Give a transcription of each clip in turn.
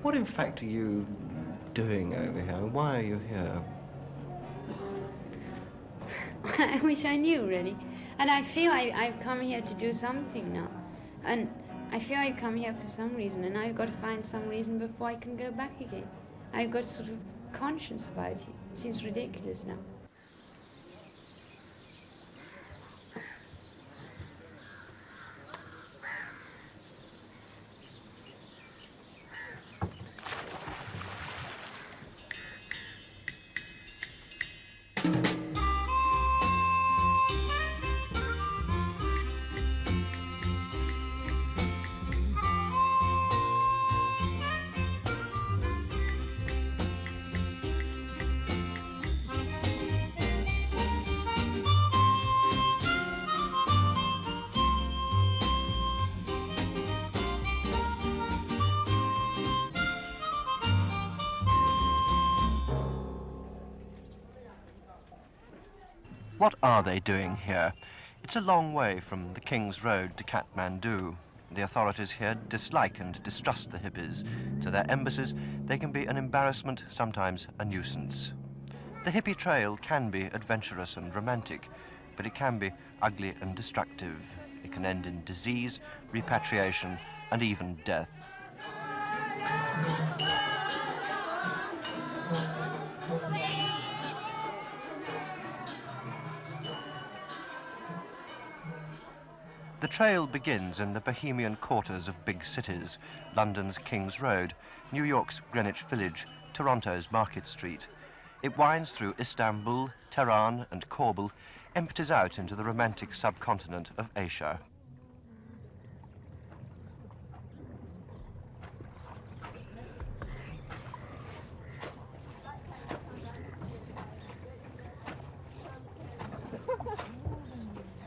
What in fact are you doing over here? And why are you here? I wish I knew, really. And I feel I've come here to do something now. And I feel I've come here for some reason, and I've got to find some reason before I can go back again. I've got sort of conscience about it. It seems ridiculous now. What are they doing here? It's a long way from the King's Road to Kathmandu. The authorities here dislike and distrust the hippies. To their embassies, they can be an embarrassment, sometimes a nuisance. The hippie trail can be adventurous and romantic, but it can be ugly and destructive. It can end in disease, repatriation, and even death. The trail begins in the bohemian quarters of big cities, London's King's Road, New York's Greenwich Village, Toronto's Market Street. It winds through Istanbul, Tehran and Kabul, empties out into the romantic subcontinent of Asia.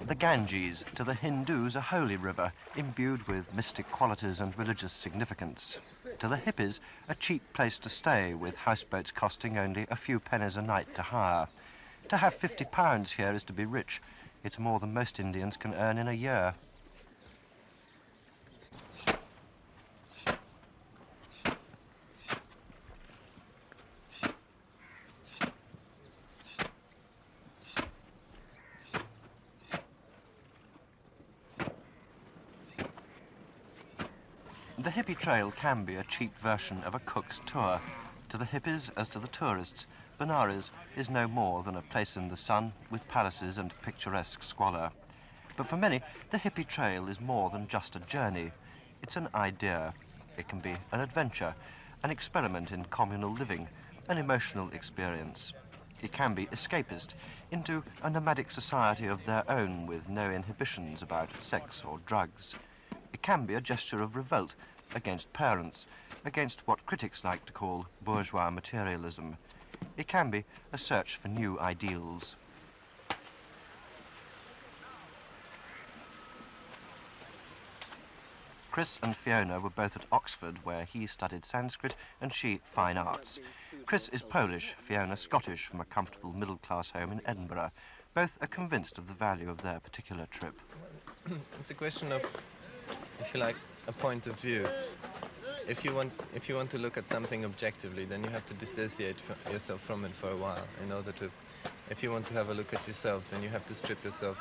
The Ganges, to the Hindus a holy river, imbued with mystic qualities and religious significance. To the hippies, a cheap place to stay, with houseboats costing only a few pennies a night to hire. To have £50 here is to be rich. It's more than most Indians can earn in a year. The hippie trail can be a cheap version of a cook's tour. To the hippies, as to the tourists, Benares is no more than a place in the sun with palaces and picturesque squalor. But for many, the hippie trail is more than just a journey. It's an idea. It can be an adventure, an experiment in communal living, an emotional experience. It can be escapist into a nomadic society of their own with no inhibitions about sex or drugs. It can be a gesture of revolt against parents, against what critics like to call bourgeois materialism. It can be a search for new ideals. Chris and Fiona were both at Oxford, where he studied Sanskrit and she fine arts. Chris is Polish, Fiona Scottish, from a comfortable middle-class home in Edinburgh. Both are convinced of the value of their particular trip. It's a question of, if you like, a point of view. If you want to look at something objectively, then you have to dissociate yourself from it for a while. In order to, if you want to have a look at yourself, then you have to strip yourself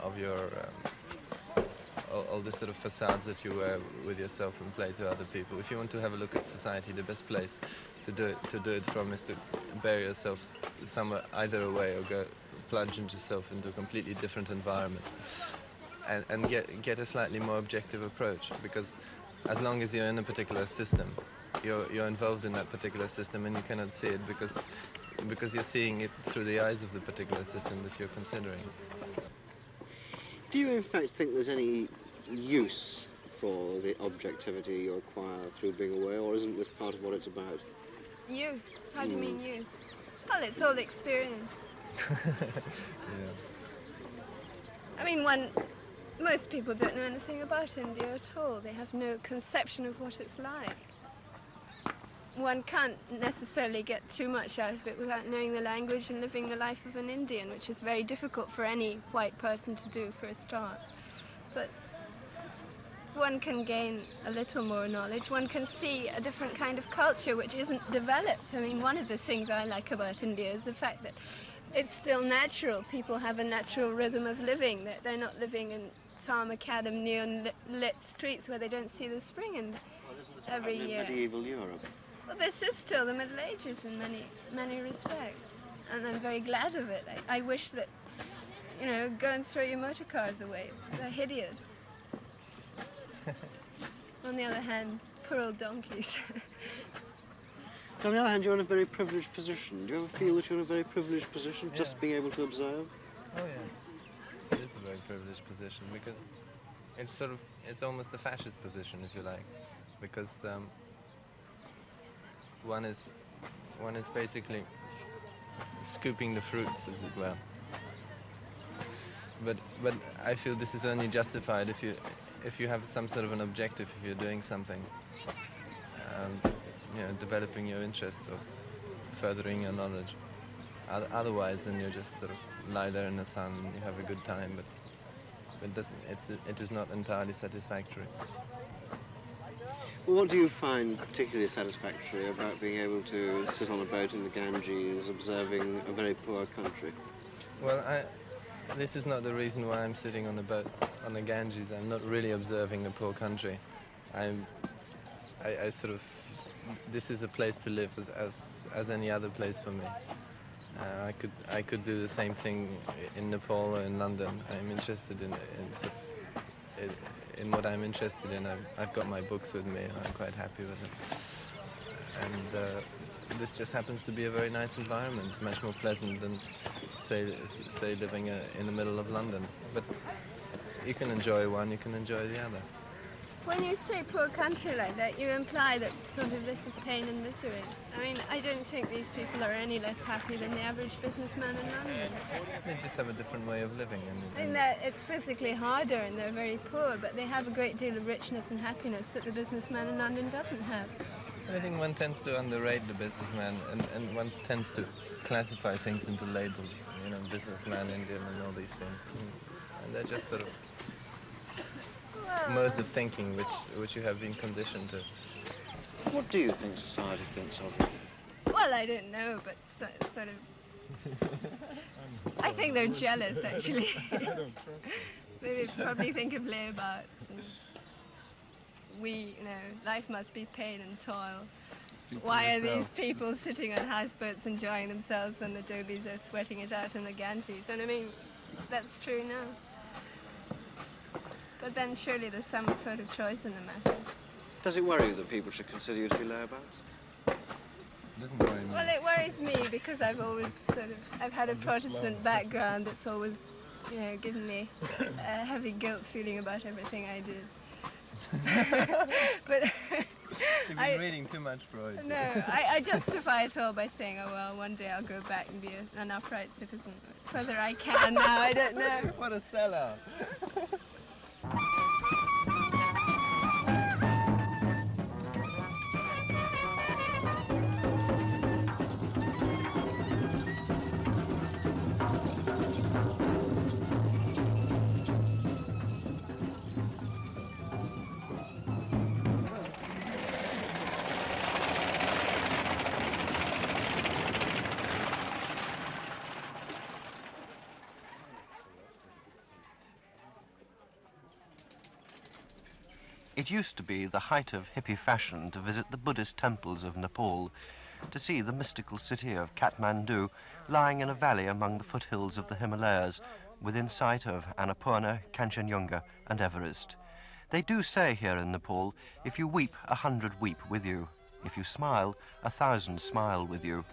of your all the sort of facades that you wear with yourself and play to other people. If you want to have a look at society, the best place to do it from is to bury yourself somewhere either away or plunge yourself into a completely different environment. And get a slightly more objective approach, because as long as you're in a particular system, you're involved in that particular system, and you cannot see it because you're seeing it through the eyes of the particular system that you're considering. Do you in fact think there's any use for the objectivity you acquire through being away, or isn't this part of what it's about? Use? How do you mean use? Well, it's all experience. Yeah. I mean, most people don't know anything about India at all. They have no conception of what it's like. One can't necessarily get too much out of it without knowing the language and living the life of an Indian, which is very difficult for any white person to do for a start. But one can gain a little more knowledge, one can see a different kind of culture which isn't developed. I mean, one of the things I like about India is the fact that it's still natural. People have a natural rhythm of living, that they're not living in tarmacadam neon-lit streets where they don't see the spring in every year. Medieval Europe. Well, this is still the Middle Ages in many respects, and I'm very glad of it. I wish that, you know, go and throw your motor cars away. They're hideous. On the other hand, poor old donkeys. On the other hand, you're in a very privileged position. Do you ever feel that you're in a very privileged position, just being able to observe? Oh yes, it is a very privileged position because it's almost a fascist position, if you like, because one is basically scooping the fruits, as it were. But I feel this is only justified if you have some sort of an objective, if you're doing something, you know, developing your interests or furthering your knowledge. Otherwise, then you just sort of lie there in the sun and you have a good time, but it is not entirely satisfactory. Well, what do you find particularly satisfactory about being able to sit on a boat in the Ganges, observing a very poor country? Well, this is not the reason why I'm sitting on the boat on the Ganges. I'm not really observing a poor country. I sort of, this is a place to live as any other place for me. I could do the same thing in Nepal or in London. I'm interested in what I'm interested in. I've got my books with me and I'm quite happy with them. And this just happens to be a very nice environment, much more pleasant than say living in the middle of London. But you can enjoy one, you can enjoy the other. When you say poor country like that, you imply that sort of this is pain and misery. I mean, I don't think these people are any less happy than the average businessman in London. They just have a different way of living. In that it's physically harder and they're very poor, but they have a great deal of richness and happiness that the businessman in London doesn't have. I think one tends to underrate the businessman, and one tends to classify things into labels, you know, businessman, Indian, and all these things. And they're just sort of modes of thinking which you have been conditioned to. What do you think society thinks of you? Well, I don't know, but sort of... I think they're jealous, actually. They probably think of layabouts. And you know, life must be pain and toil. Why are these people sitting on houseboats enjoying themselves when the Dobbies are sweating it out in the Ganges? And I mean, that's true now. But then surely there's some sort of choice in the matter. Does it worry you that people should consider you to be layabouts? It doesn't worry me. Well, it worries me because I've always I've had a Protestant background that's always, you know, given me a heavy guilt feeling about everything I did. But you've been reading too much Freud. No, I justify it all by saying, oh well, one day I'll go back and be an upright citizen. Whether I can now, I don't know. What a sellout. It used to be the height of hippie fashion to visit the Buddhist temples of Nepal, to see the mystical city of Khatmandu lying in a valley among the foothills of the Himalayas, within sight of Annapurna, Kanchenjunga and Everest. They do say here in Nepal, if you weep, 100 weep with you. If you smile, 1,000 smile with you.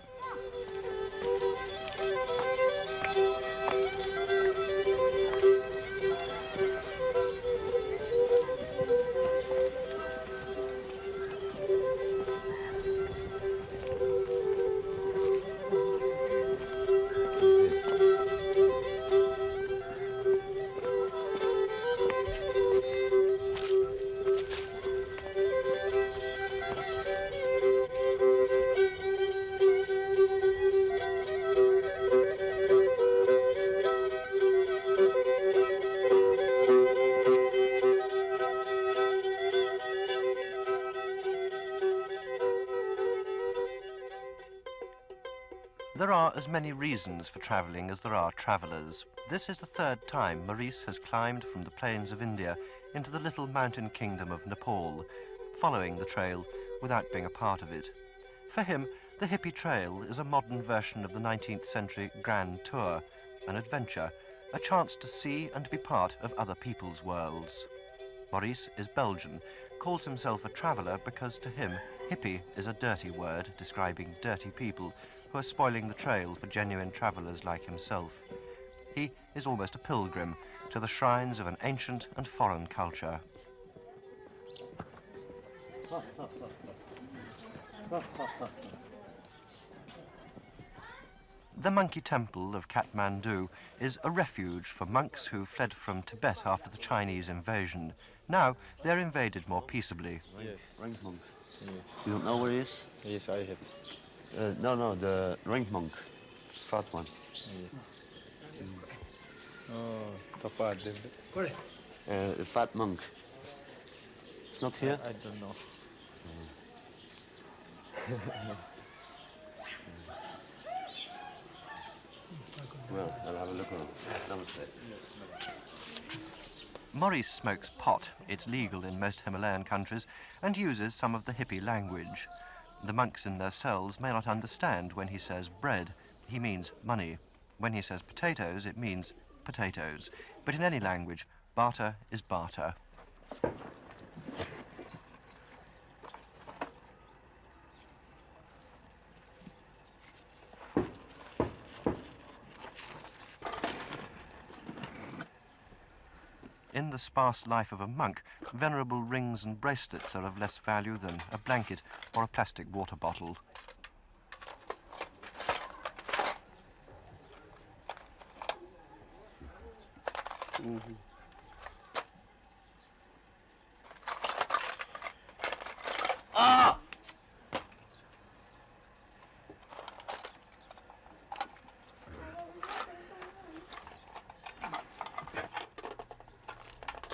There are as many reasons for travelling as there are travellers. This is the third time Maurice has climbed from the plains of India into the little mountain kingdom of Nepal, following the trail without being a part of it. For him, the Hippy Trail is a modern version of the 19th century Grand Tour, an adventure, a chance to see and be part of other people's worlds. Maurice is Belgian, calls himself a traveller because to him, hippie is a dirty word describing dirty people who are spoiling the trail for genuine travellers like himself. He is almost a pilgrim to the shrines of an ancient and foreign culture. The monkey temple of Khatmandu is a refuge for monks who fled from Tibet after the Chinese invasion. Now they're invaded more peaceably. Yes. Rank monk. Yeah. You don't know where he is? Yes, I have. No, the rank monk. Fat one. Yeah. Oh, Tapa, The fat monk. It's not here? I don't know. Well, I'll have a look around. Namaste. Maurice smokes pot, it's legal in most Himalayan countries, and uses some of the hippie language. The monks in their cells may not understand when he says bread, he means money. When he says potatoes, it means potatoes. But in any language, barter is barter. In the sparse life of a monk, venerable rings and bracelets are of less value than a blanket or a plastic water bottle. Ah!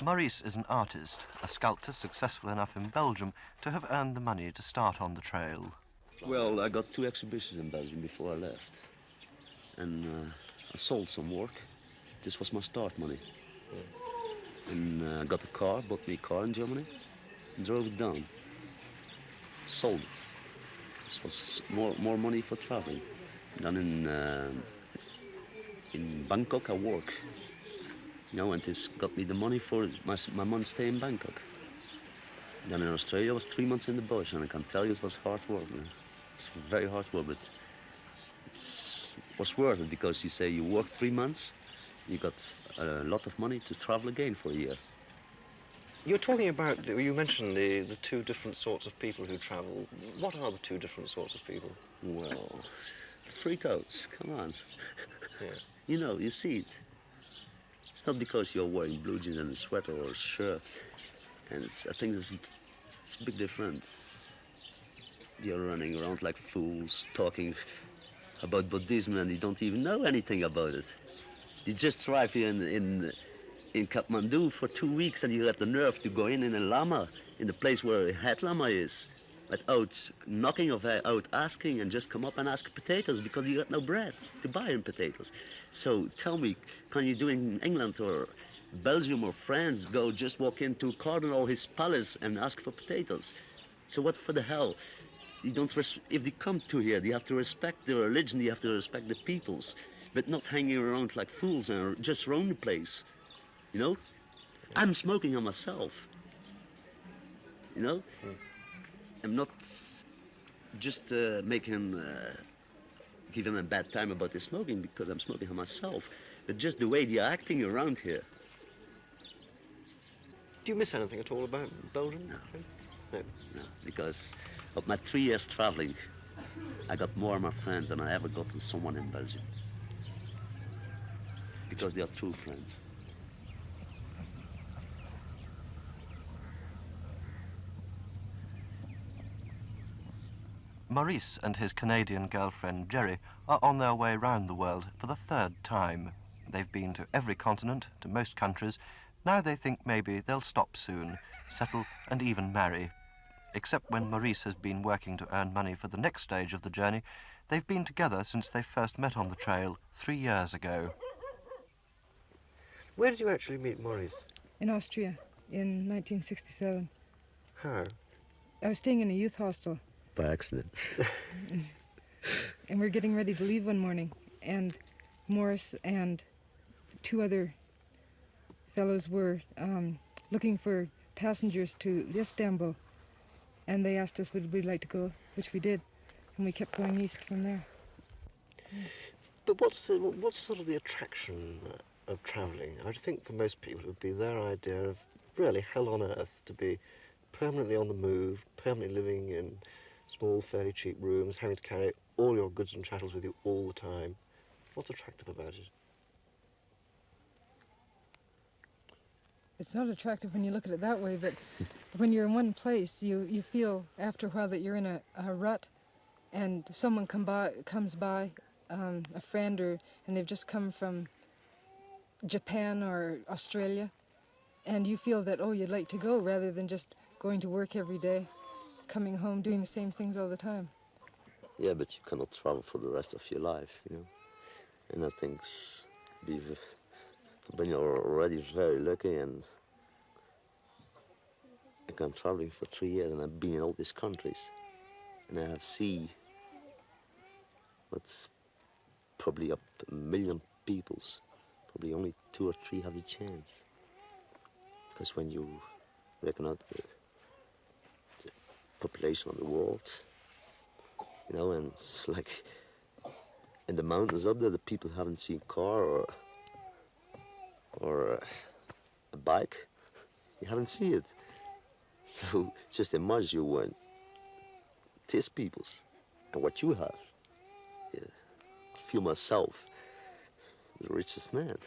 Maurice is an artist, a sculptor successful enough in Belgium to have earned the money to start on the trail. Well, I got 2 exhibitions in Belgium before I left. And I sold some work. This was my start money. And I got a car, bought me a car in Germany, and drove it down. Sold it. This was more money for traveling. Then in Bangkok I work. You know, and this got me the money for my month's stay in Bangkok. Then in Australia I was 3 months in the bush, and I can tell you it was hard work, man. It's very hard work, but it was worth it, because you say you work 3 months, you got a lot of money to travel again for a year. You're talking about, you mentioned the 2 different sorts of people who travel. What are the 2 different sorts of people? Well, freakouts, come on. Yeah. You know, you see it. It's not because you're wearing blue jeans and a sweater or a shirt. And I think it's a big difference. You're running around like fools, talking about Buddhism, and you don't even know anything about it. You just arrive here in Kathmandu for 2 weeks, and you got the nerve to go in a lama, in the place where a head lama is, without knocking or out asking, and just come up and ask potatoes, because you got no bread to buy in potatoes. So tell me, can you do in England or Belgium or France, go just walk into a cardinal or his palace and ask for potatoes? So what for the hell? You don't if they come to here, you have to respect the religion, you have to respect the peoples, but not hanging around like fools and just roam the place, you know? I'm smoking on myself, you know? I'm not just giving a bad time about the smoking, because I'm smoking on myself, but just the way they're acting around here. Do you miss anything at all about Belgium? No, because of my 3 years traveling, I got more of my friends than I ever got with someone in Belgium. Because they are true friends. Maurice and his Canadian girlfriend Jerry are on their way round the world for the 3rd time. They've been to every continent, to most countries. Now they think maybe they'll stop soon, settle and even marry. Except when Maurice has been working to earn money for the next stage of the journey, they've been together since they first met on the trail 3 years ago. Where did you actually meet Maurice? In Austria, in 1967. How? I was staying in a youth hostel. By accident. And we were getting ready to leave one morning, and Morris and 2 other fellows were looking for passengers to Istanbul, and they asked us would we like to go, which we did, and we kept going east from there. But what's sort of the attraction of travelling? I think for most people it would be their idea of really hell on earth, to be permanently on the move, permanently living in small, fairly cheap rooms, having to carry all your goods and chattels with you all the time. What's attractive about it? It's not attractive when you look at it that way, but when you're in one place, you feel after a while that you're in a rut, and someone comes by, a friend, and they've just come from Japan or Australia, and you feel that, oh, you'd like to go, rather than just going to work every day, coming home, doing the same things all the time. Yeah, but you cannot travel for the rest of your life, you know. And I think when you're already very lucky, and I'm traveling for 3 years, and I've been in all these countries, and I have seen what's probably up 1 million peoples, probably only 2 or 3 have a chance. Because when you reckon out the population of the world, you know, and it's like in the mountains up there, the people haven't seen a car or a bike. You haven't seen it. So just imagine you went these peoples and what you have. Yeah. I feel myself the richest man.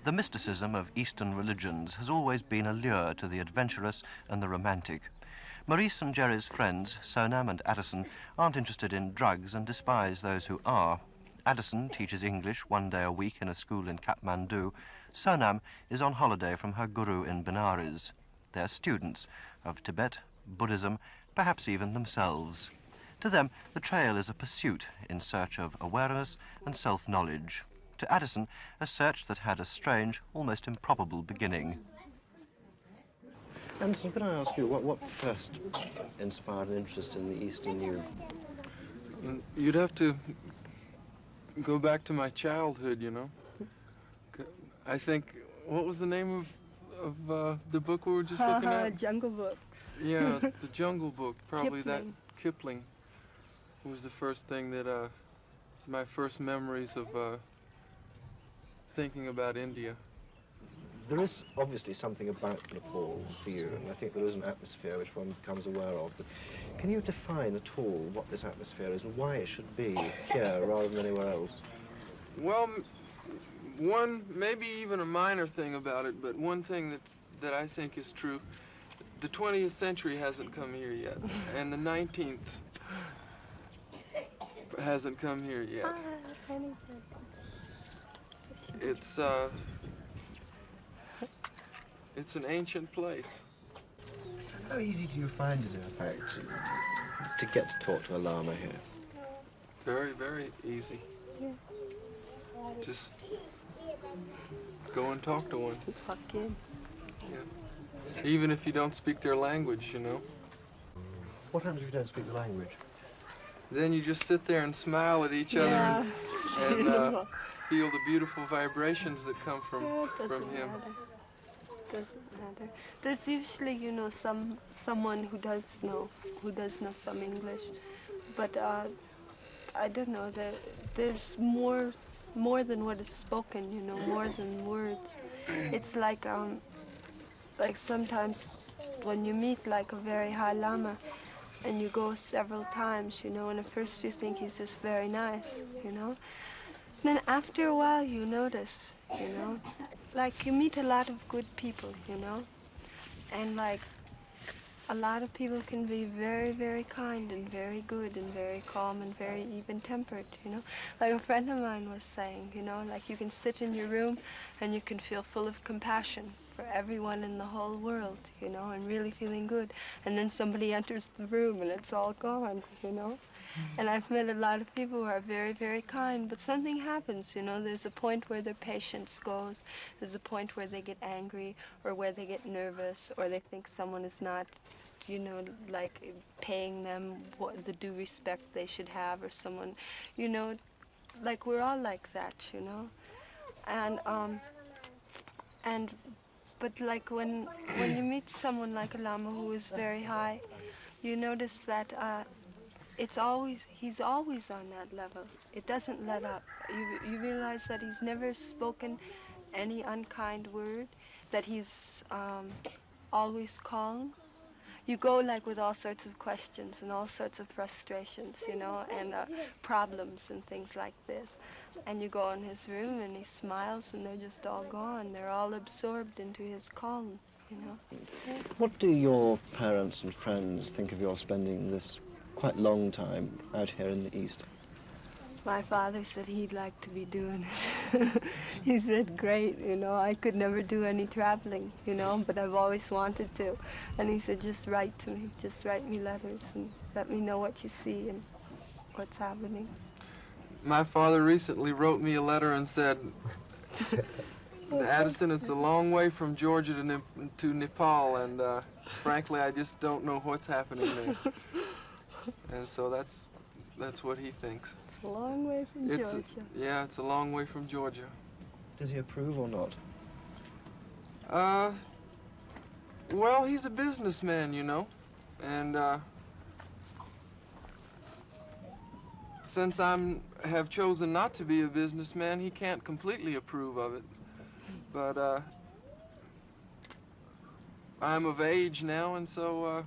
The mysticism of Eastern religions has always been a lure to the adventurous and the romantic. Maurice and Jerry's friends, Sonam and Addison, aren't interested in drugs and despise those who are. Addison teaches English 1 day a week in a school in Khatmandu. Sonam is on holiday from her guru in Benares. They're students of Tibet, Buddhism, perhaps even themselves. To them, the trail is a pursuit in search of awareness and self-knowledge. To Addison, a search that had a strange, almost improbable beginning. Anderson, could I ask you, what first inspired an interest in the East in you? You'd have to go back to my childhood, you know. I think, what was the name of the book we were just looking at? Jungle Book. Yeah, the Jungle Book, probably Kipling. that Kipling was the first thing that, my first memories of thinking about India. There is obviously something about Nepal for you, and I think there is an atmosphere which one becomes aware of. But can you define at all what this atmosphere is and why it should be here rather than anywhere else? Well, one, maybe even a minor thing about it, but one thing that I think is true, the 20th century hasn't come here yet, and the 19th hasn't come here yet. It's an ancient place. How easy do you find it, in fact, to get to talk to a Lama here? Very, very easy. Yeah. Just go and talk to one. Walk in. Yeah. even if you don't speak their language, you know. What happens if you don't speak the language? Then you just sit there and smile at each other and feel the beautiful vibrations that come from him. Doesn't matter. There's usually, you know, someone who does know some English, but I don't know. There's more than what is spoken, you know, more than words. It's like sometimes when you meet like a very high lama, and you go several times, you know, and at first you think he's just very nice, you know. Then after a while you notice, you know, like you meet a lot of good people, you know, and like a lot of people can be very, very kind and very good and very calm and very even-tempered, you know. Like a friend of mine was saying, you know, like you can sit in your room and you can feel full of compassion for everyone in the whole world, you know, and really feeling good. And then somebody enters the room and it's all gone, you know. And I've met a lot of people who are very, very kind, but something happens, you know. There's a point where their patience goes. There's a point where they get angry or where they get nervous or they think someone is not, you know, like paying them the due respect they should have, or someone, you know, like we're all like that, you know. But like when you meet someone like a lama who is very high, you notice that he's always on that level. It doesn't let up. You realize that he's never spoken any unkind word, that he's always calm. You go like with all sorts of questions and all sorts of frustrations, you know, and problems and things like this. And you go in his room and he smiles and they're just all gone. They're all absorbed into his calm, you know. What do your parents and friends think of your spending this quite long time out here in the East? My father said he'd like to be doing it. He said, great, you know, I could never do any traveling, you know, but I've always wanted to. And he said, just write to me, just write me letters and let me know what you see and what's happening. My father recently wrote me a letter and said, Addison, it's a long way from Georgia to Nepal, and frankly, I just don't know what's happening there. And so that's what he thinks. It's a long way from Georgia. Yeah, it's a long way from Georgia. Does he approve or not? Well, he's a businessman, you know, and since have chosen not to be a businessman, he can't completely approve of it. But I'm of age now, and so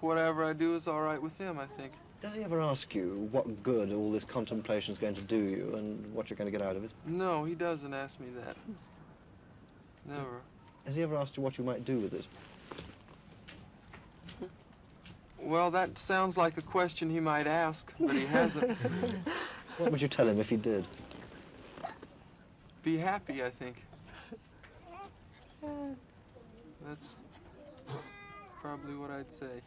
whatever I do is all right with him, I think. Does he ever ask you what good all this contemplation is going to do you and what you're going to get out of it? No, he doesn't ask me that. Never. Has he ever asked you what you might do with it? Well, that sounds like a question he might ask, but he hasn't. What would you tell him if he did? Be happy, I think. That's probably what I'd say.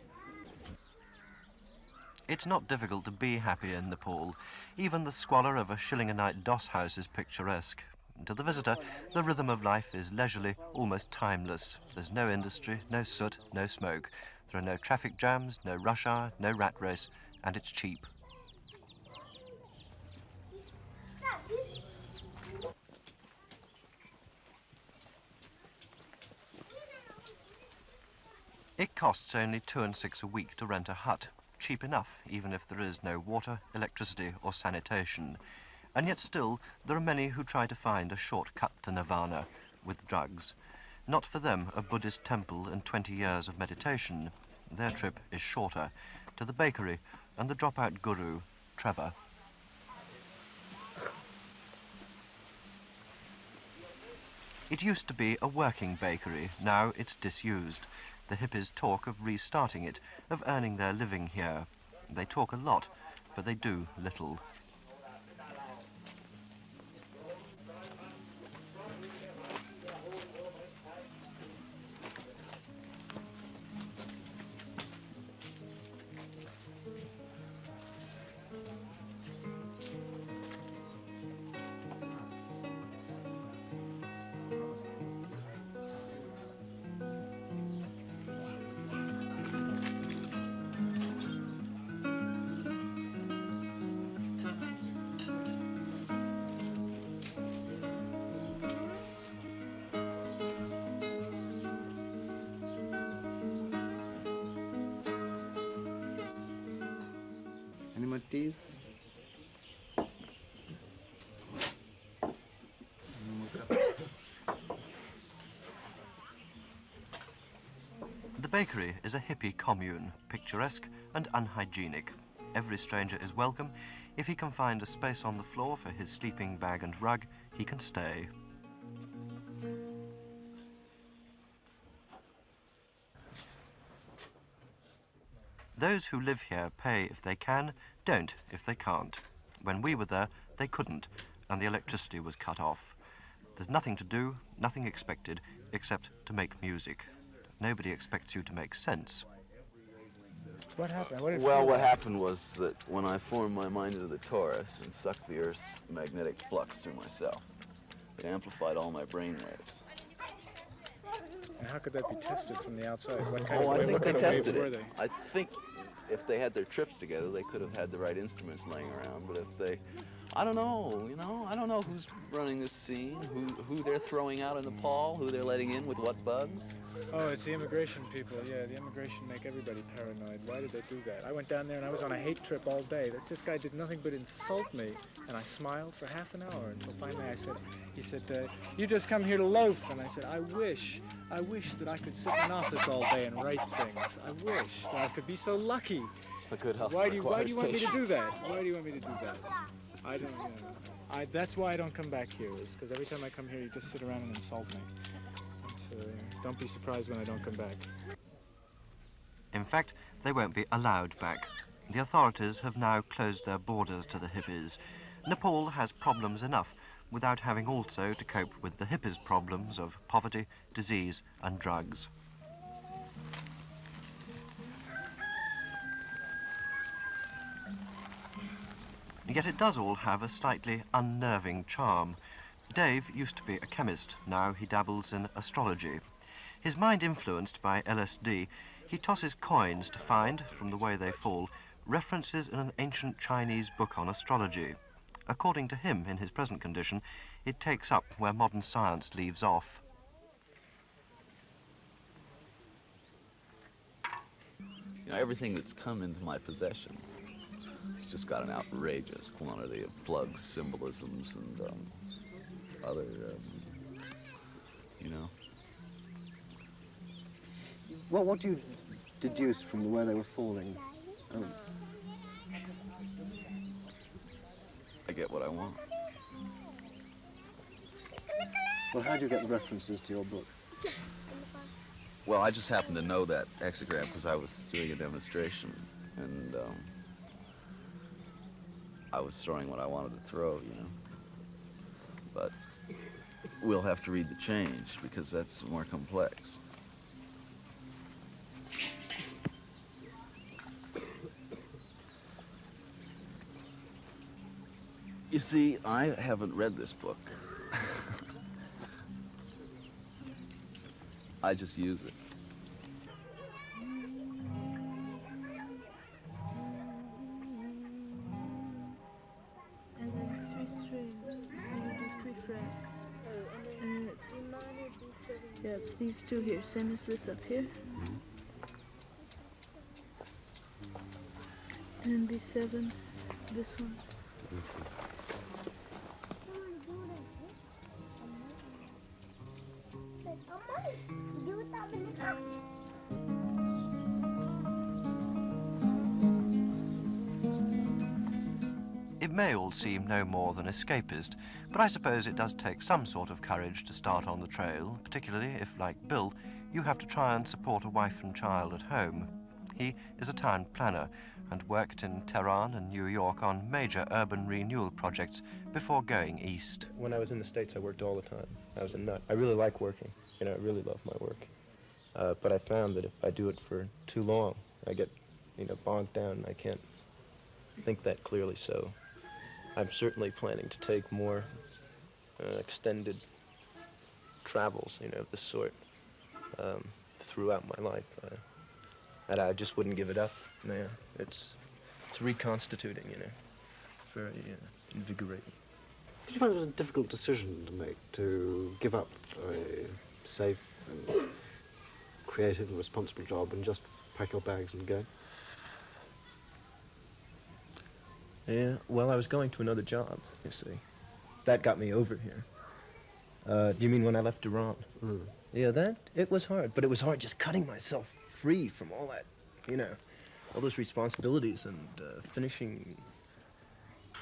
It's not difficult to be happy in Nepal. Even the squalor of a shilling-a-night doss house is picturesque. To the visitor, the rhythm of life is leisurely, almost timeless. There's no industry, no soot, no smoke. There are no traffic jams, no rush hour, no rat race, and it's cheap. It costs only 2 and 6 a week to rent a hut. Cheap enough, even if there is no water, electricity or sanitation. And yet still, there are many who try to find a shortcut to Nirvana with drugs. Not for them a Buddhist temple and 20 years of meditation. Their trip is shorter, to the bakery and the dropout guru, Trevor. It used to be a working bakery, now it's disused. The hippies talk of restarting it, of earning their living here. They talk a lot, but they do little. 50s. The bakery is a hippie commune, picturesque and unhygienic. Every stranger is welcome. If he can find a space on the floor for his sleeping bag and rug, he can stay. Those who live here pay if they can, don't if they can't. When we were there, they couldn't, and the electricity was cut off. There's nothing to do, nothing expected, except to make music. Nobody expects you to make sense. What happened? What did What happened was that when I formed my mind into the torus and sucked the Earth's magnetic flux through myself, it amplified all my brain waves. And how could that be tested from the outside? What kind Oh, of I think they waves tested were it. they? I think if they had their trips together, they could have had the right instruments laying around. But if they, I don't know, you know, I don't know who's running this scene, who they're throwing out in Nepal, who they're letting in with what bugs. Oh, it's the immigration people. Yeah, the immigration make everybody paranoid. Why did they do that? I went down there and I was on a hate trip all day. This guy did nothing but insult me, and I smiled for half an hour until finally he said, you just come here to loaf. And I said, I wish that I could sit in an office all day and write things. I wish that I could be so lucky. A good hustle Why do you want me to patience. do that? Why do you want me to do that? I don't know. That's why I don't come back here, is because every time I come here, you just sit around and insult me. So don't be surprised when I don't come back. In fact, they won't be allowed back. The authorities have now closed their borders to the hippies. Nepal has problems enough without having also to cope with the hippies' problems of poverty, disease and drugs. Yet it does all have a slightly unnerving charm. Dave used to be a chemist, now he dabbles in astrology. His mind influenced by LSD, he tosses coins to find, from the way they fall, references in an ancient Chinese book on astrology. According to him, in his present condition, it takes up where modern science leaves off. You know, everything that's come into my possession has just got an outrageous quantity of plugs, symbolisms, and other, you know. What do you deduce from the way they were falling? I get what I want. Well, how do you get the references to your book? Well, I just happened to know that hexagram because I was doing a demonstration, and I was throwing what I wanted to throw, you know. But we'll have to read the change because that's more complex. You see, I haven't read this book. I just use it. And then 3 strings, so you do 3 frets. And it's these 2 here, same as this up here. And B7, this one. It may all seem no more than escapist, but I suppose it does take some sort of courage to start on the trail, particularly if, like Bill, you have to try and support a wife and child at home. He is a town planner and worked in Tehran and New York on major urban renewal projects before going east. When I was in the States, I worked all the time. I was a nut. I really like working, you know, I really love my work. But I found that if I do it for too long, I get, you know, bogged down and I can't think that clearly. So I'm certainly planning to take more extended travels, you know, of this sort throughout my life. And I just wouldn't give it up. No, it's reconstituting, you know, very invigorating. Did you find it a difficult decision to make, to give up a safe and creative and responsible job and just pack your bags and go? Yeah, well, I was going to another job, you see. That got me over here. Do you mean when I left Iran? Mm. Yeah, it was hard, but it was hard just cutting myself free from all that, you know, all those responsibilities and finishing,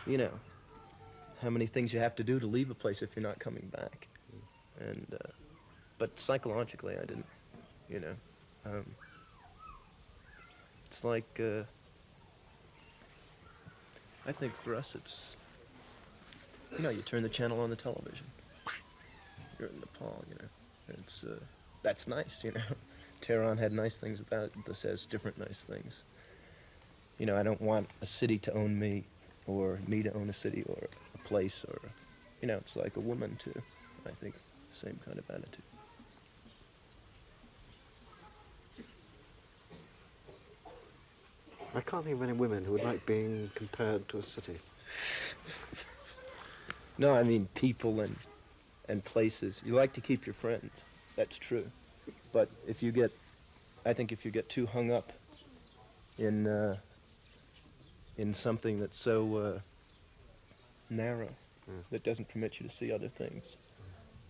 you know, how many things you have to do to leave a place if you're not coming back. And, but psychologically, I didn't, you know. It's like, I think for us it's, you know, you turn the channel on the television. You're in Nepal, you know. It's, that's nice, you know. Tehran had nice things about it. This has different nice things. You know, I don't want a city to own me, or me to own a city, or a place, or, you know, it's like a woman too. I think same kind of attitude. I can't think of any women who would like being compared to a city. No, I mean people and places. You like to keep your friends. That's true. But if you get, I think if you get too hung up in something that's so narrow, that doesn't permit you to see other things,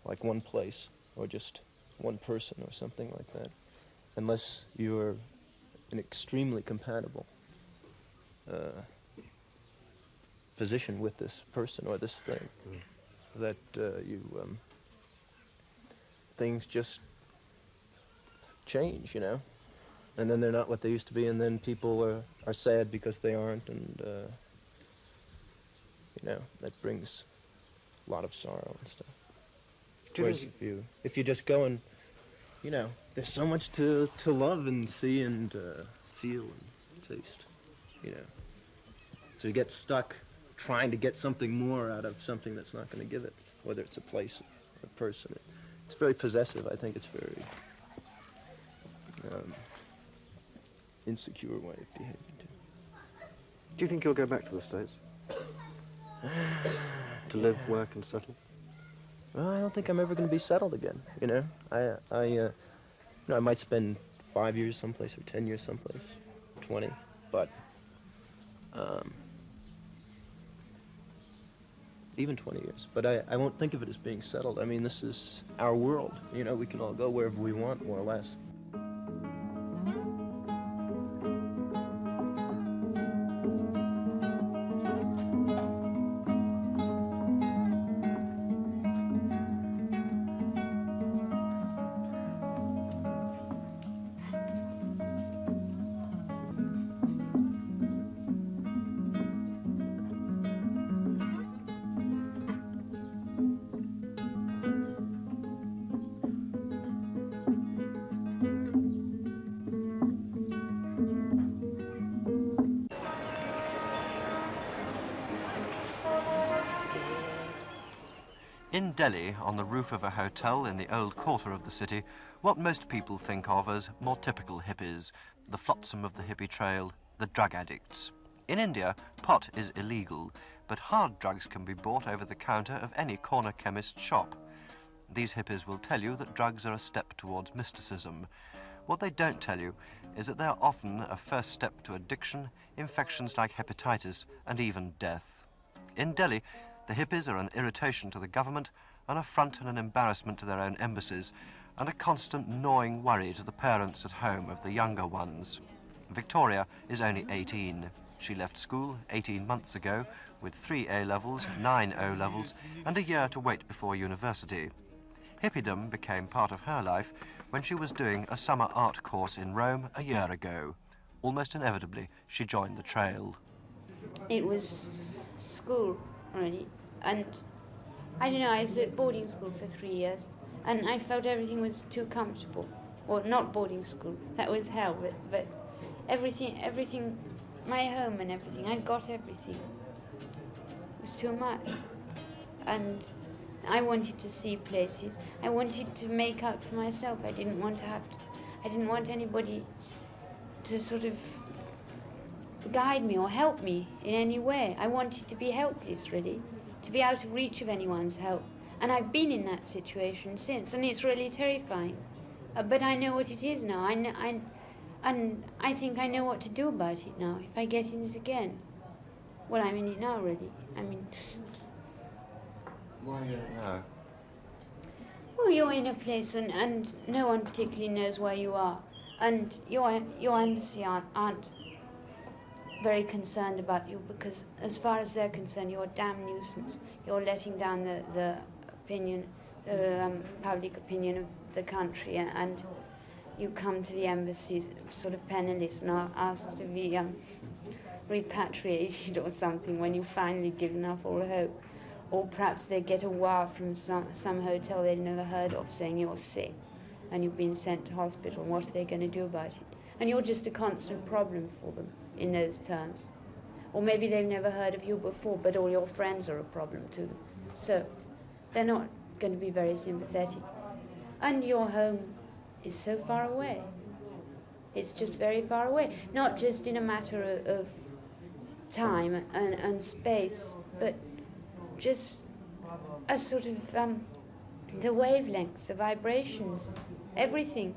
like one place or just one person or something like that, unless you're an extremely compatible position with this person or this thing, that things just change, you know, and then they're not what they used to be, and then people are sad because they aren't, and you know, that brings a lot of sorrow and stuff. Whereas if you just go and, you know, there's so much to love and see and feel and taste, you know. So you get stuck trying to get something more out of something that's not going to give it, whether it's a place or a person. It's very possessive. I think it's very insecure way of behaving too. Do you think you'll go back to the States? To live, work and settle? Well, I don't think I'm ever going to be settled again, you know. You know, I might spend 5 years someplace or 10 years someplace, 20, but even 20 years. But I won't think of it as being settled. I mean, this is our world. You know, we can all go wherever we want, more or less. In Delhi, on the roof of a hotel in the old quarter of the city, what most people think of as more typical hippies, the flotsam of the hippie trail, the drug addicts. In India, pot is illegal, but hard drugs can be bought over the counter of any corner chemist's shop. These hippies will tell you that drugs are a step towards mysticism. What they don't tell you is that they are often a first step to addiction, infections like hepatitis, and even death. In Delhi, the hippies are an irritation to the government, an affront and an embarrassment to their own embassies, and a constant gnawing worry to the parents at home of the younger ones. Victoria is only 18. She left school 18 months ago with 3 A-levels, 9 O-levels, and a year to wait before university. Hippiedom became part of her life when she was doing a summer art course in Rome a year ago. Almost inevitably, she joined the trail. It was school, really. And I don't know, I was at boarding school for 3 years, and I felt everything was too comfortable. Or not boarding school, that was hell, but everything, my home and everything, I got everything. It was too much. And I wanted to see places. I wanted to make out for myself. I didn't want anybody to sort of guide me or help me in any way. I wanted to be helpless, really, to be out of reach of anyone's help. And I've been in that situation since, and it's really terrifying. But I know what it is now. And I think I know what to do about it now if I get in it again. Well, I'm in it now, really. I mean... Why now? Well, you're in a place and no one particularly knows where you are. And your embassy aren't very concerned about you because as far as they're concerned, you're a damn nuisance. You're letting down the opinion, the public opinion of the country, and you come to the embassy sort of penniless and are asked to be repatriated or something when you've finally given up all hope. Or perhaps they get a wire from some hotel they've never heard of saying you're sick and you've been sent to hospital. What are they going to do about it? And you're just a constant problem for them in those terms. Or maybe they've never heard of you before, but all your friends are a problem to them. So they're not going to be very sympathetic. And your home is so far away. It's just very far away. Not just in a matter of time and space, but just a sort of the wavelength, the vibrations, everything.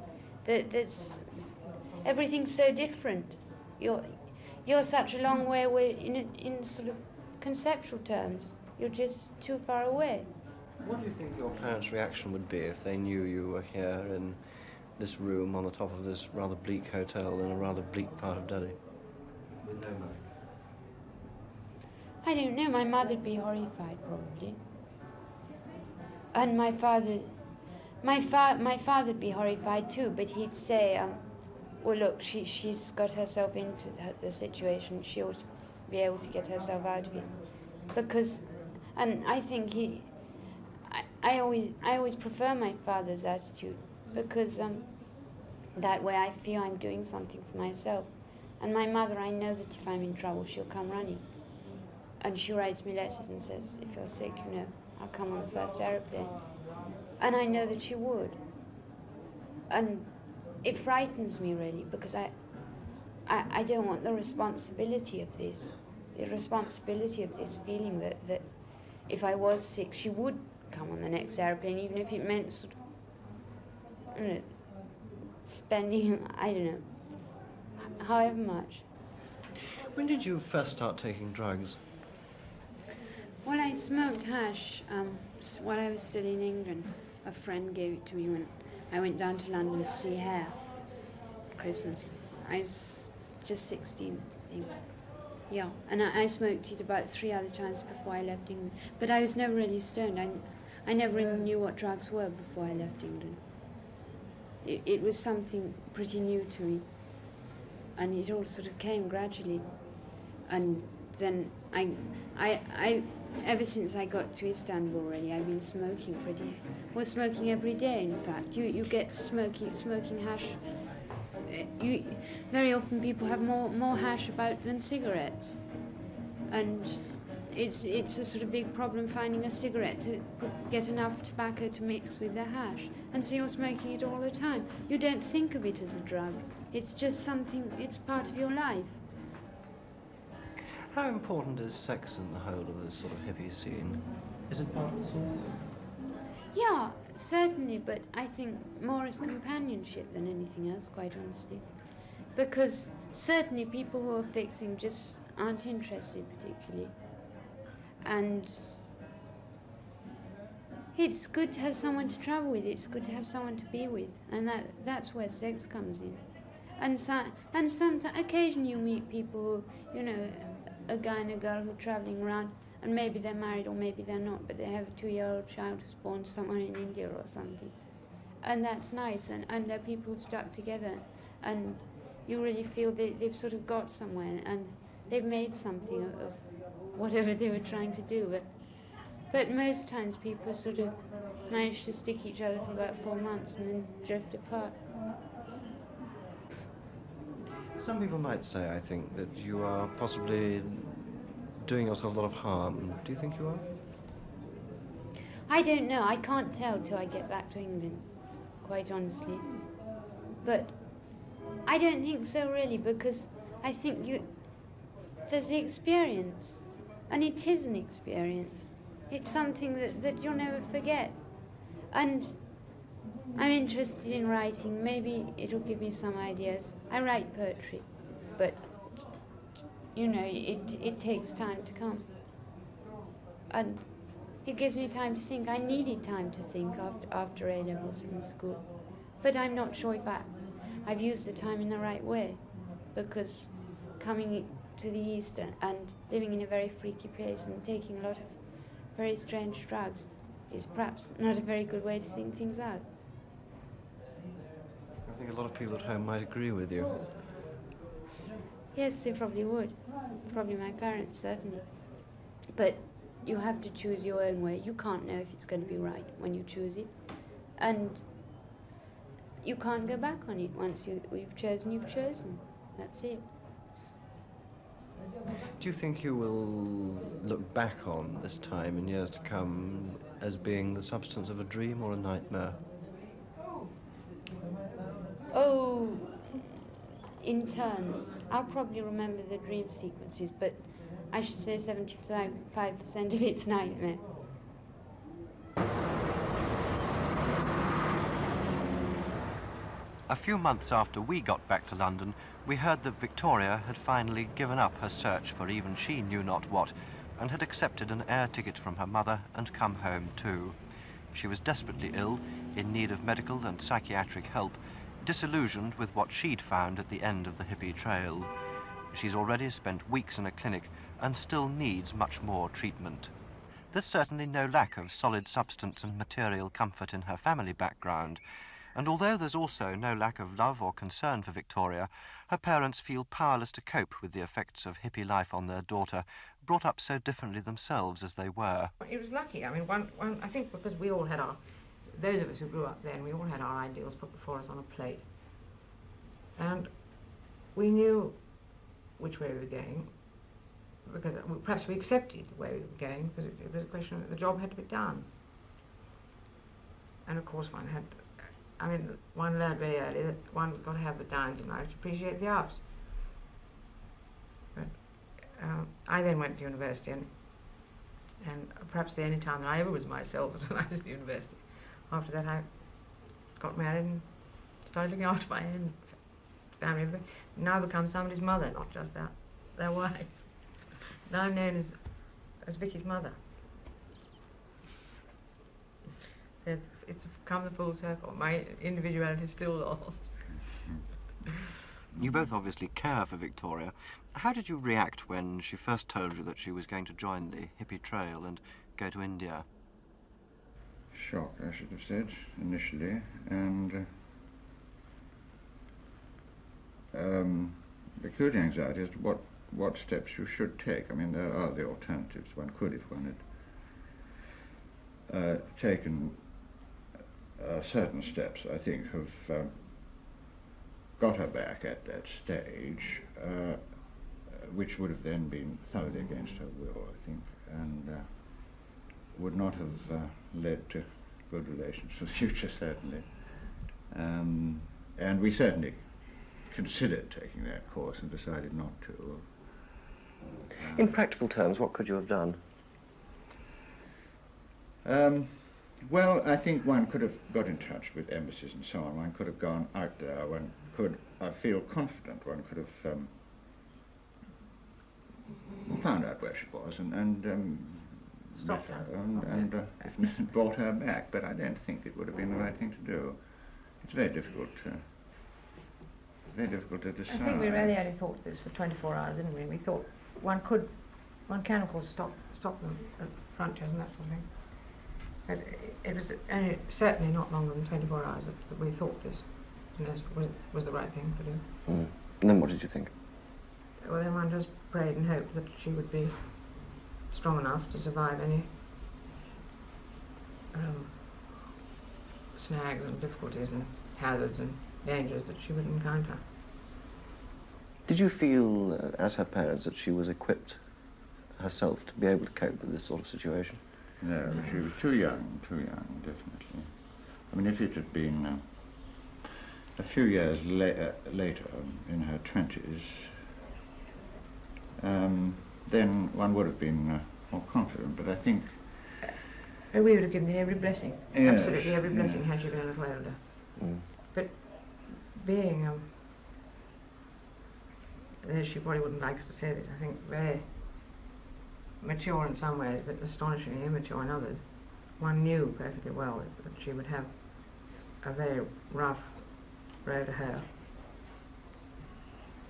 Everything's so different. You're such a long way away in sort of conceptual terms. You're just too far away. What do you think your parents' reaction would be if they knew you were here in this room on the top of this rather bleak hotel in a rather bleak part of Delhi? With no money. I don't know. My mother'd be horrified, probably. And my father'd be horrified too. But he'd say, "Well, look, she's got herself into the situation. She ought to be able to get herself out of it." Because, and I think I always prefer my father's attitude because that way I feel I'm doing something for myself. And my mother, I know that if I'm in trouble, she'll come running. And she writes me letters and says, if you're sick, you know, I'll come on the first aeroplane. And I know that she would. And it frightens me, really, because I don't want the responsibility of this. The responsibility of this feeling that if I was sick, she would come on the next aeroplane, even if it meant sort of, you know, spending, I don't know, however much. When did you first start taking drugs? Well, I smoked hash while I was still in England. A friend gave it to me when I went down to London to see Hair at Christmas. I was just 16, I think. Yeah, and I smoked it about 3 other times before I left England. But I was never really stoned. I never really knew what drugs were before I left England. It was something pretty new to me. And it all sort of came gradually. And then I ever since I got to Istanbul, really, I've been smoking smoking every day, in fact. You get smoking hash. Very often people have more hash about than cigarettes. And it's a sort of big problem finding a cigarette to get enough tobacco to mix with the hash. And so you're smoking it all the time. You don't think of it as a drug. It's just something, it's part of your life. How important is sex in the whole of this sort of hippie scene? Is it part of the scene? Yeah, certainly, but I think more as companionship than anything else, quite honestly. Because certainly people who are fixing just aren't interested particularly. And it's good to have someone to travel with, it's good to have someone to be with, and that's where sex comes in. And sometimes, occasionally you meet people who, you know, a guy and a girl who are traveling around, and maybe they're married or maybe they're not, but they have a 2-year-old child who's born somewhere in India or something. And that's nice, and they're people who've stuck together, and you really feel they've sort of got somewhere, and they've made something of whatever they were trying to do. But most times people sort of manage to stick each other for about 4 months and then drift apart. Some people might say, I think, that you are possibly doing yourself a lot of harm. Do you think you are? I don't know. I can't tell till I get back to England, quite honestly. But I don't think so, really, because I think there's the experience, and it is an experience. It's something that you'll never forget. And I'm interested in writing. Maybe it'll give me some ideas. I write poetry, but you know, it takes time to come. And it gives me time to think. I needed time to think after A-levels in school. But I'm not sure if I've used the time in the right way, because coming to the East and living in a very freaky place and taking a lot of very strange drugs is perhaps not a very good way to think things out. I think a lot of people at home might agree with you. Yes, they probably would. Probably my parents, certainly. But you have to choose your own way. You can't know if it's going to be right when you choose it. And you can't go back on it. Once you've chosen, you've chosen. That's it. Do you think you will look back on this time in years to come as being the substance of a dream or a nightmare? Oh, in turns. I'll probably remember the dream sequences, but I should say 75% of it's nightmare. A few months after we got back to London, we heard that Victoria had finally given up her search for even she knew not what, and had accepted an air ticket from her mother and come home too. She was desperately ill, in need of medical and psychiatric help, disillusioned with what she'd found at the end of the Hippy trail. She's already spent weeks in a clinic and still needs much more treatment. There's certainly no lack of solid substance and material comfort in her family background, and although there's also no lack of love or concern for Victoria, her parents feel powerless to cope with the effects of hippie life on their daughter, brought up so differently themselves as they were. It was lucky. I mean, I think because we all had those of us who grew up then, we all had our ideals put before us on a plate. And we knew which way we were going, because perhaps we accepted the way we were going, because it was a question that the job had to be done. And of course one learned very early that one's got to have the downs in life to appreciate the ups. But I then went to university, and perhaps the only time that I ever was myself was when I was at university. After that I got married and started looking after my own family. Now I've become somebody's mother, not just their wife. Now I'm known as Vicky's mother. So it's come the full circle. My individuality is still lost. You both obviously care for Victoria. How did you react when she first told you that she was going to join the hippie trail and go to India? Shock, I should have said, initially, and acute anxiety as to what steps you should take. I mean, there are the alternatives. One could, if one had taken certain steps, I think, have got her back at that stage, which would have then been thoroughly against her will, I think, and would not have led to good relations for the future, certainly. And we certainly considered taking that course and decided not to. In practical terms, what could you have done? Well, I think one could have got in touch with embassies and so on. One could have gone out there. One could, I feel confident, one could have found out where she was and met her and if brought her back. But I don't think it would have been the right thing to do. It's very difficult to decide. I think we really only thought this for 24 hours, didn't we? We thought one can of course stop them at frontiers and that sort of thing. But it was certainly not longer than 24 hours that we thought this was the right thing to do. Mm. And then what did you think? Well, then one just prayed and hoped that she would be strong enough to survive any snags and difficulties and hazards and dangers that she would encounter. Did you feel, as her parents, that she was equipped herself to be able to cope with this sort of situation? No, she was too young, definitely. I mean, if it had been a few years later, in her 20s, then one would have been more confident, but I think... we would have given her every blessing, yes, absolutely every blessing, had she been a little older. Mm. But being she probably wouldn't like us to say this, I think very mature in some ways, but astonishingly immature in others. One knew perfectly well that she would have a very rough road ahead.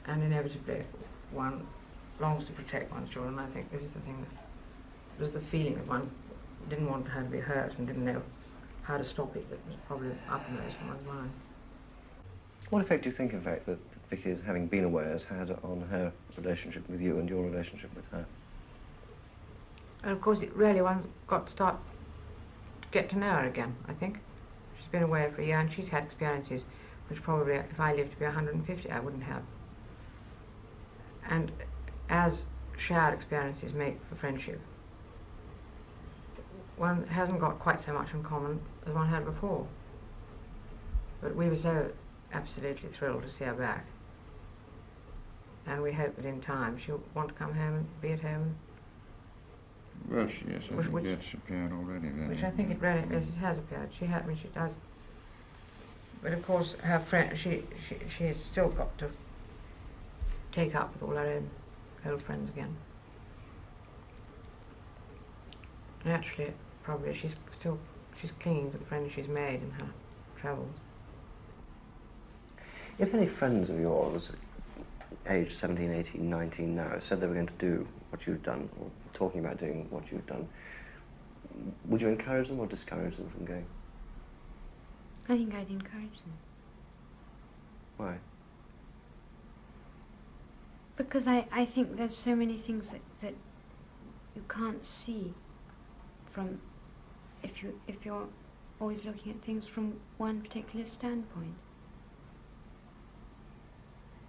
And inevitably, one longs to protect one's children. I think this is the thing that was the feeling that one didn't want her to be hurt and didn't know how to stop it, that was probably uppermost in one's mind. What effect do you think, in fact, that Vicky, having been away, has had on her relationship with you and your relationship with her? And of course, it really one's got to start to get to know her again, I think. She's been away for a year and she's had experiences which probably, if I lived to be 150, I wouldn't have. And as shared experiences make for friendship, one hasn't got quite so much in common as one had before. But we were so absolutely thrilled to see her back. And we hope that in time she'll want to come home and be at home. Well, yes, I think that's appeared already then. Which I think it really is, it has appeared. She does. But of course, her friend, she has still got to take up with all her own old friends again. And actually, probably she's clinging to the friends she's made in her travels. If any friends of yours, aged 17, 18, 19 now, said they were going to do what you've done, or talking about doing what you've done, would you encourage them or discourage them from going? I think I'd encourage them. Why? Because I think there's so many things that you can't see from if you're always looking at things from one particular standpoint.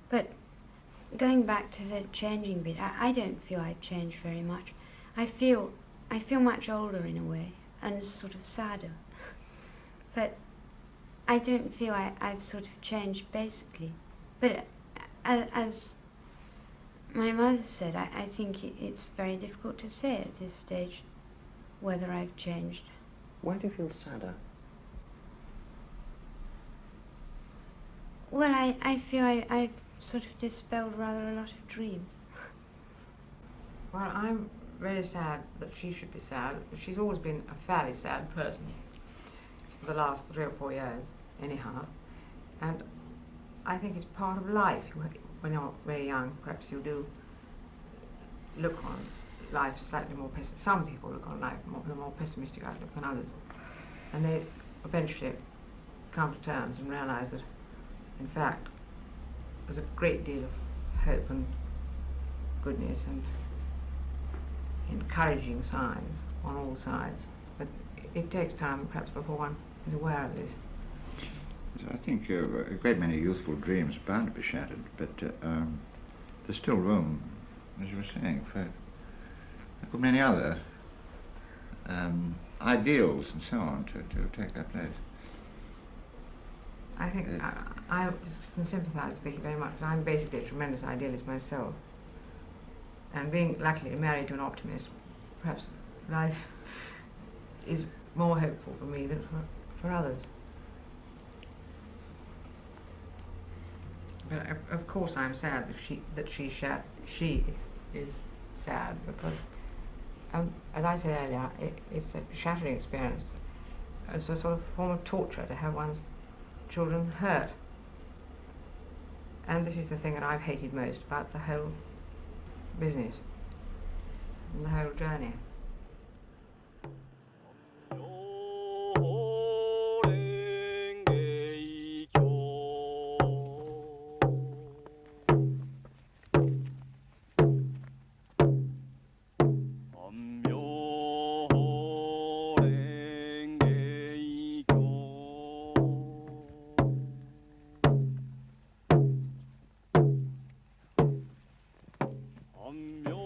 But going back to the changing bit, I don't feel I've changed very much. I feel much older in a way and sort of sadder. But I don't feel I've sort of changed basically. But as my mother said, I think it's very difficult to say at this stage whether I've changed. Why do you feel sadder? Well, I feel I've sort of dispelled rather a lot of dreams. Well, I'm very sad that she should be sad. She's always been a fairly sad person for the last 3 or 4 years, anyhow. And I think it's part of life. When you're very young, perhaps you do look on life slightly more pessimistic. Some people look on life with a more pessimistic outlook than others. And they eventually come to terms and realize that, in fact, there's a great deal of hope and goodness and encouraging signs on all sides. But it takes time, perhaps, before one is aware of this. I think a great many youthful dreams are bound to be shattered, but there's still room, as you were saying, for many other ideals and so on to take their place. I think I can sympathise with Vicky very much, because I'm basically a tremendous idealist myself. And being luckily married to an optimist, perhaps life is more hopeful for me than for others. But of course I'm sad that she is sad, because as I said earlier, it's a shattering experience. It's a sort of form of torture to have one's children hurt. And this is the thing that I've hated most about the whole business and the whole journey. 안녕